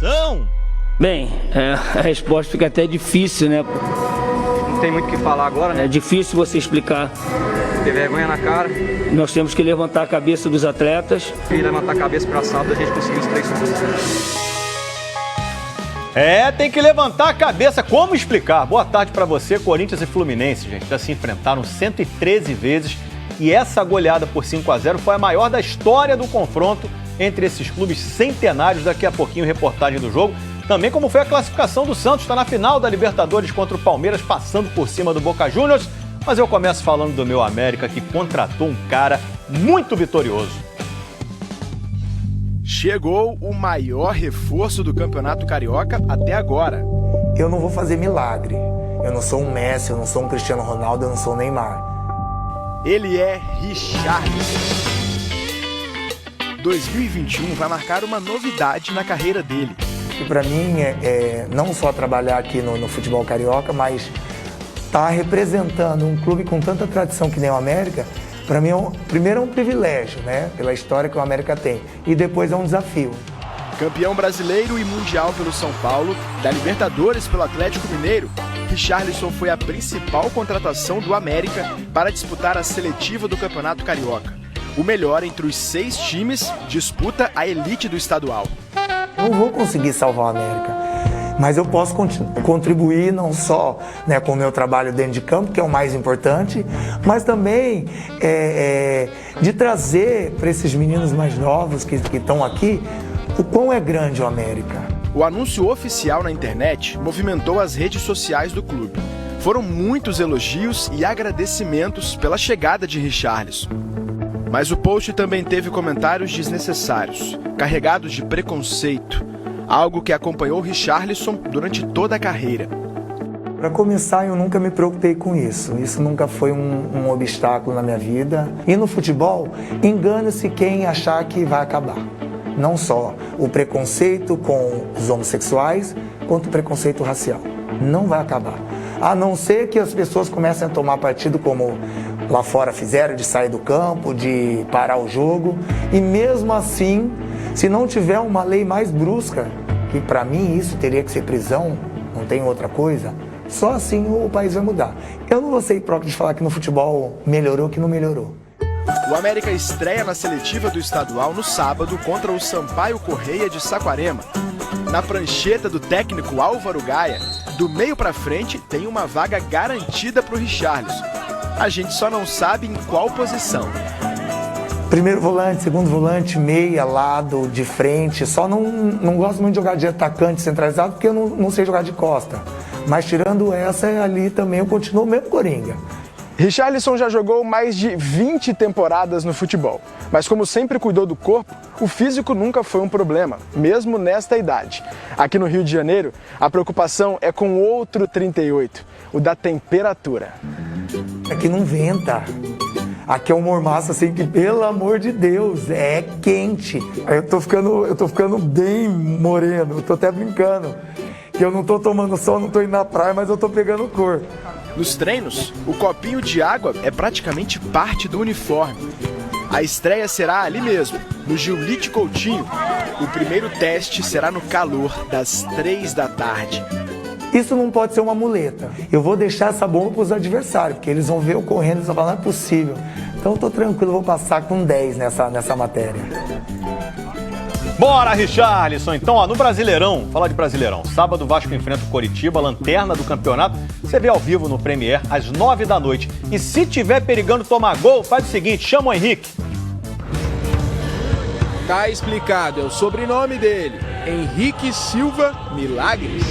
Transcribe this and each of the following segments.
emoção! Bem, a resposta fica até difícil, né? Não tem muito o que falar agora, né? É difícil você explicar. Ter vergonha na cara. Nós temos que levantar a cabeça dos atletas. E levantar a cabeça para sábado, a gente conseguir os 3 pontos. Tem que levantar a cabeça. Como explicar? Boa tarde para você. Corinthians e Fluminense, gente, já se enfrentaram 113 vezes e essa goleada por 5-0 foi a maior da história do confronto entre esses clubes centenários. Daqui a pouquinho, reportagem do jogo. Também como foi a classificação do Santos, está na final da Libertadores contra o Palmeiras, passando por cima do Boca Juniors. Mas eu começo falando do meu América, que contratou um cara muito vitorioso. Chegou o maior reforço do Campeonato Carioca até agora. Eu não vou fazer milagre. Eu não sou um Messi, eu não sou um Cristiano Ronaldo, eu não sou um Neymar. Ele é Richarlison. 2021 vai marcar uma novidade na carreira dele. E para mim não só trabalhar aqui no futebol carioca, mas estar representando um clube com tanta tradição que nem o América, para mim, primeiro é um privilégio, né? Pela história que o América tem. E depois é um desafio. Campeão brasileiro e mundial pelo São Paulo, da Libertadores pelo Atlético Mineiro, Richarlison foi a principal contratação do América para disputar a seletiva do Campeonato Carioca. O melhor entre os 6 times disputa a elite do estadual. Eu não vou conseguir salvar o América, mas eu posso contribuir não só, né, com o meu trabalho dentro de campo, que é o mais importante, mas também de trazer para esses meninos mais novos que estão aqui o quão é grande o América. O anúncio oficial na internet movimentou as redes sociais do clube. Foram muitos elogios e agradecimentos pela chegada de Richarlison. Mas o post também teve comentários desnecessários, carregados de preconceito, algo que acompanhou Richarlison durante toda a carreira. Para começar, eu nunca me preocupei com isso. Isso nunca foi um obstáculo na minha vida. E no futebol, engana-se quem achar que vai acabar. Não só o preconceito com os homossexuais, quanto o preconceito racial. Não vai acabar. A não ser que as pessoas comecem a tomar partido como lá fora fizeram, de sair do campo, de parar o jogo. E mesmo assim, se não tiver uma lei mais brusca, que para mim isso teria que ser prisão, não tem outra coisa, só assim o país vai mudar. Eu não vou ser hipócrita de falar que no futebol melhorou, que não melhorou. O América estreia na seletiva do estadual no sábado contra o Sampaio Corrêa de Saquarema. Na prancheta do técnico Álvaro Gaia, do meio para frente tem uma vaga garantida para o Richarlison. A gente só não sabe em qual posição. Primeiro volante, segundo volante, meia, lado, de frente. Só não gosto muito de jogar de atacante centralizado porque eu não sei jogar de costa. Mas tirando essa, ali também eu continuo o mesmo coringa. Richarlison já jogou mais de 20 temporadas no futebol. Mas como sempre cuidou do corpo, o físico nunca foi um problema, mesmo nesta idade. Aqui no Rio de Janeiro, a preocupação é com outro 38, o da temperatura. Aqui não venta. Aqui é um mormaço assim que, pelo amor de Deus, é quente. Eu tô ficando bem moreno, eu tô até brincando. Que eu não tô tomando sol, não tô indo na praia, mas eu tô pegando cor. Nos treinos, o copinho de água é praticamente parte do uniforme. A estreia será ali mesmo, no Giulite Coutinho. O primeiro teste será no calor das 3 da tarde. Isso não pode ser uma muleta. Eu vou deixar essa bomba para os adversários, porque eles vão ver eu correndo e vão falar, não é possível. Então eu tô tranquilo, vou passar com 10 nessa matéria. Bora, Richarlison! Então, no Brasileirão, falar de Brasileirão. Sábado, o Vasco enfrenta o Coritiba, lanterna do campeonato. Você vê ao vivo no Premier, às 9 da noite. E se tiver perigando tomar gol, faz o seguinte, chama o Henrique. Tá explicado, é o sobrenome dele. Henrique Silva Milagres.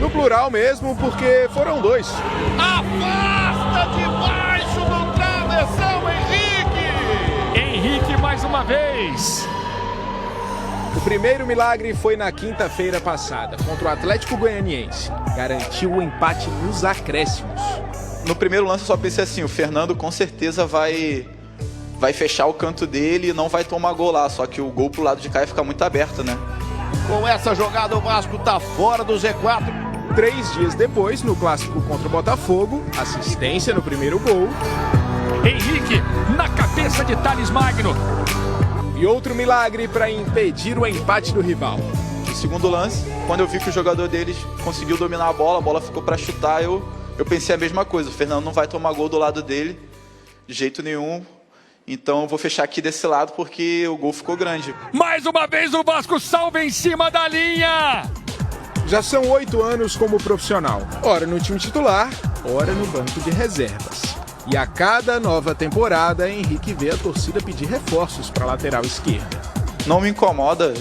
No plural mesmo, porque foram 2. Afasta debaixo do travessão, Henrique! Henrique mais uma vez. O primeiro milagre foi na quinta-feira passada, contra o Atlético Goianiense. Garantiu o empate nos acréscimos. No primeiro lance eu só pensei assim, o Fernando com certeza vai fechar o canto dele e não vai tomar gol lá, só que o gol pro lado de cá ia ficar muito aberto, né? Com essa jogada o Vasco tá fora do Z4. 3 dias depois, no clássico contra o Botafogo, assistência no primeiro gol. Henrique na cabeça de Thales Magno. E outro milagre para impedir o empate do rival. No segundo lance, quando eu vi que o jogador deles conseguiu dominar a bola ficou para chutar, eu pensei a mesma coisa. O Fernando não vai tomar gol do lado dele, de jeito nenhum. Então eu vou fechar aqui desse lado porque o gol ficou grande. Mais uma vez o Vasco salva em cima da linha! Já são 8 anos como profissional. Ora no time titular, ora no banco de reservas. E a cada nova temporada, Henrique vê a torcida pedir reforços para a lateral esquerda. Não me incomoda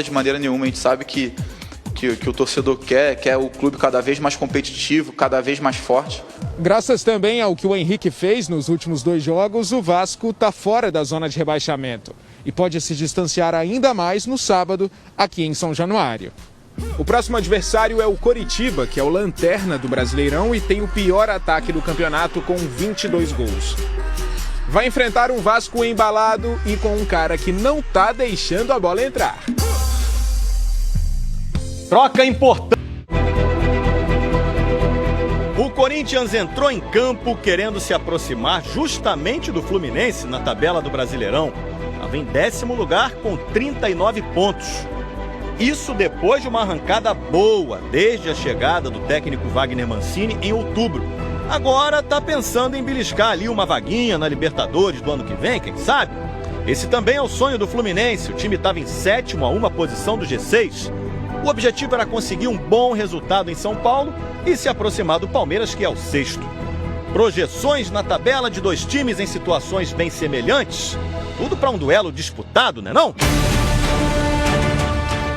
de maneira nenhuma. A gente sabe que o torcedor quer o clube cada vez mais competitivo, cada vez mais forte. Graças também ao que o Henrique fez nos últimos 2 jogos, o Vasco está fora da zona de rebaixamento e pode se distanciar ainda mais no sábado, aqui em São Januário. O próximo adversário é o Coritiba, que é o lanterna do Brasileirão e tem o pior ataque do campeonato com 22 gols. Vai enfrentar um Vasco embalado e com um cara que não tá deixando a bola entrar. Troca importante. O Corinthians entrou em campo querendo se aproximar justamente do Fluminense na tabela do Brasileirão. Estava em 10º lugar com 39 pontos. Isso depois de uma arrancada boa desde a chegada do técnico Wagner Mancini em outubro. Agora está pensando em beliscar ali uma vaguinha na Libertadores do ano que vem, quem sabe? Esse também é o sonho do Fluminense. O time estava em 7º a uma posição do G6. O objetivo era conseguir um bom resultado em São Paulo e se aproximar do Palmeiras, que é o 6º. Projeções na tabela de 2 times em situações bem semelhantes. Tudo para um duelo disputado, né não?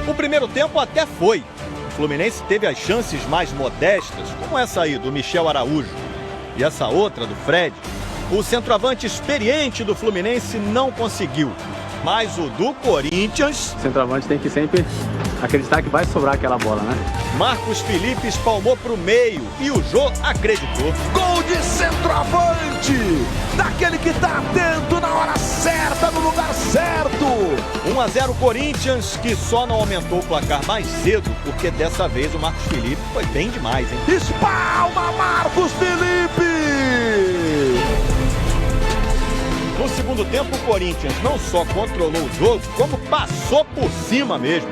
O primeiro tempo até foi. O Fluminense teve as chances mais modestas, como essa aí do Michel Araújo e essa outra do Fred. O centroavante experiente do Fluminense não conseguiu, mas o do Corinthians... O centroavante tem que sempre acreditar que vai sobrar aquela bola, né? Marcos Felipe espalmou para o meio e o Jô acreditou. Gol de centroavante! Daquele que tá atento na hora certa, no lugar certo! 1-0 Corinthians, que só não aumentou o placar mais cedo, porque dessa vez o Marcos Felipe foi bem demais, hein? Espalma Marcos Felipe! No segundo tempo, o Corinthians não só controlou o jogo, como passou por cima mesmo.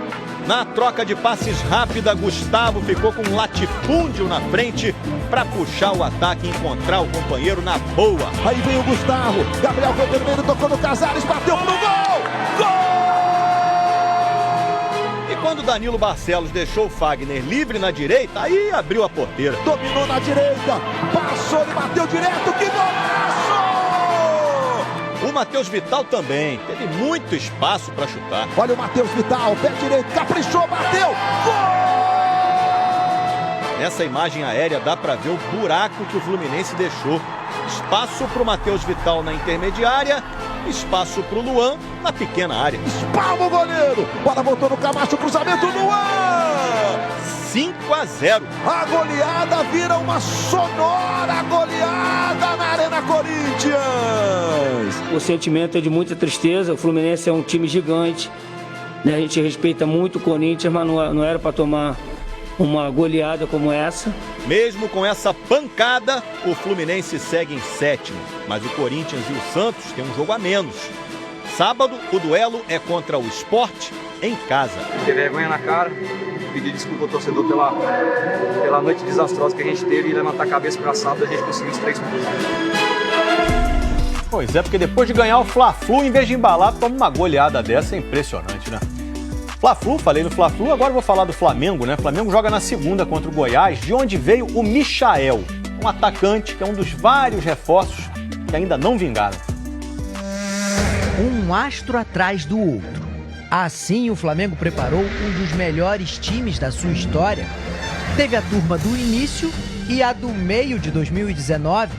Na troca de passes rápida, Gustavo ficou com um latifúndio na frente para puxar o ataque e encontrar o companheiro na boa. Aí vem o Gustavo, Gabriel Vermelho tocou no Casares, bateu pro gol! Gol! E quando Danilo Barcelos deixou o Fagner livre na direita, aí abriu a porteira. Dominou na direita, passou e bateu direto, que golaço! O Matheus Vital também teve muito espaço para chutar. Olha o Matheus Vital, pé direito, caprichou, bateu, gol! Nessa imagem aérea dá para ver o buraco que o Fluminense deixou. Espaço para o Matheus Vital na intermediária, espaço para o Luan na pequena área. Espalma o goleiro, bola voltou no Camacho, cruzamento, Luan! 5-0. A goleada vira uma sonora goleada na Arena Corinthians. O sentimento é de muita tristeza. O Fluminense é um time gigante, né? A gente respeita muito o Corinthians, mas não era para tomar uma goleada como essa. Mesmo com essa pancada, o Fluminense segue em 7º, mas o Corinthians e o Santos têm um jogo a menos. Sábado, o duelo é contra o Sport em casa. Ter vergonha na cara, pedir desculpa ao torcedor pela noite desastrosa que a gente teve e levantar a cabeça para sábado a gente conseguiu os 3 pontos. Pois é, porque depois de ganhar o Fla-Flu, em vez de embalar, toma uma goleada dessa, é impressionante, né? Fla-Flu, falei no Fla-Flu, agora vou falar do Flamengo, né? O Flamengo joga na segunda contra o Goiás, de onde veio o Michael, um atacante que é um dos vários reforços que ainda não vingaram. Um astro atrás do outro. Assim, o Flamengo preparou um dos melhores times da sua história. Teve a turma do início e a do meio de 2019.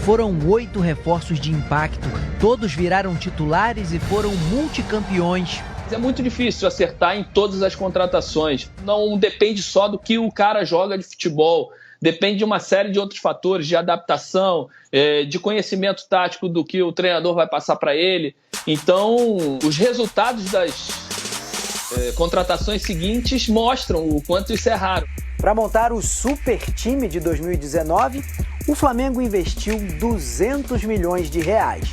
Foram 8 reforços de impacto, todos viraram titulares e foram multicampeões. É muito difícil acertar em todas as contratações. Não depende só do que o cara joga de futebol. Depende de uma série de outros fatores, de adaptação, de conhecimento tático do que o treinador vai passar para ele. Então, os resultados das contratações seguintes mostram o quanto isso é raro. Para montar o super time de 2019, o Flamengo investiu 200 milhões de reais.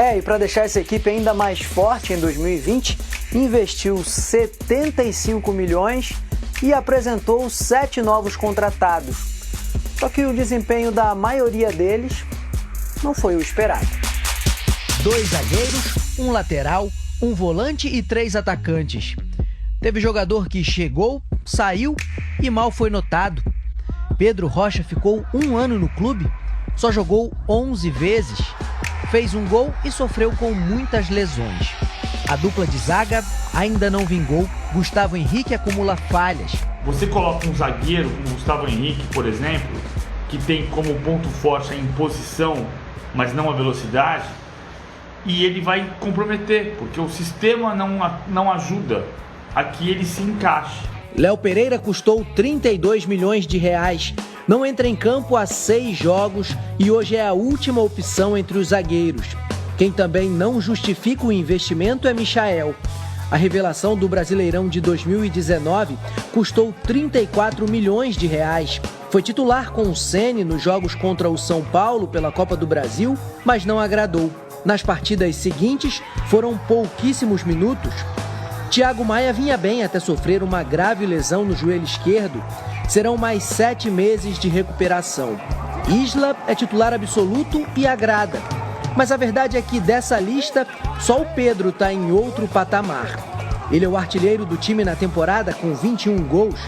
E para deixar essa equipe ainda mais forte em 2020, investiu 75 milhões e apresentou 7 novos contratados. Só que o desempenho da maioria deles não foi o esperado. 2 zagueiros, um lateral, um volante e 3 atacantes. Teve jogador que chegou, saiu e mal foi notado. Pedro Rocha ficou 1 ano no clube, só jogou 11 vezes, fez um gol e sofreu com muitas lesões. A dupla de zaga ainda não vingou. Gustavo Henrique acumula falhas. Você coloca um zagueiro como Gustavo Henrique, por exemplo, que tem como ponto forte a imposição, mas não a velocidade, e ele vai comprometer, porque o sistema não ajuda a que ele se encaixe. Léo Pereira custou 32 milhões de reais. Não entra em campo há 6 jogos e hoje é a última opção entre os zagueiros. Quem também não justifica o investimento é Michael. A revelação do Brasileirão de 2019 custou 34 milhões de reais. Foi titular com o Ceni nos jogos contra o São Paulo pela Copa do Brasil, mas não agradou. Nas partidas seguintes, foram pouquíssimos minutos. Thiago Maia vinha bem até sofrer uma grave lesão no joelho esquerdo. Serão mais 7 meses de recuperação. Isla é titular absoluto e agrada. Mas a verdade é que dessa lista, só o Pedro está em outro patamar. Ele é o artilheiro do time na temporada com 21 gols.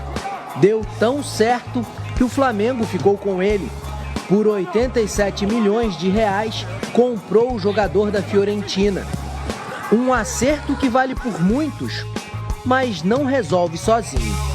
Deu tão certo que o Flamengo ficou com ele. Por 87 milhões de reais, comprou o jogador da Fiorentina. Um acerto que vale por muitos, mas não resolve sozinho.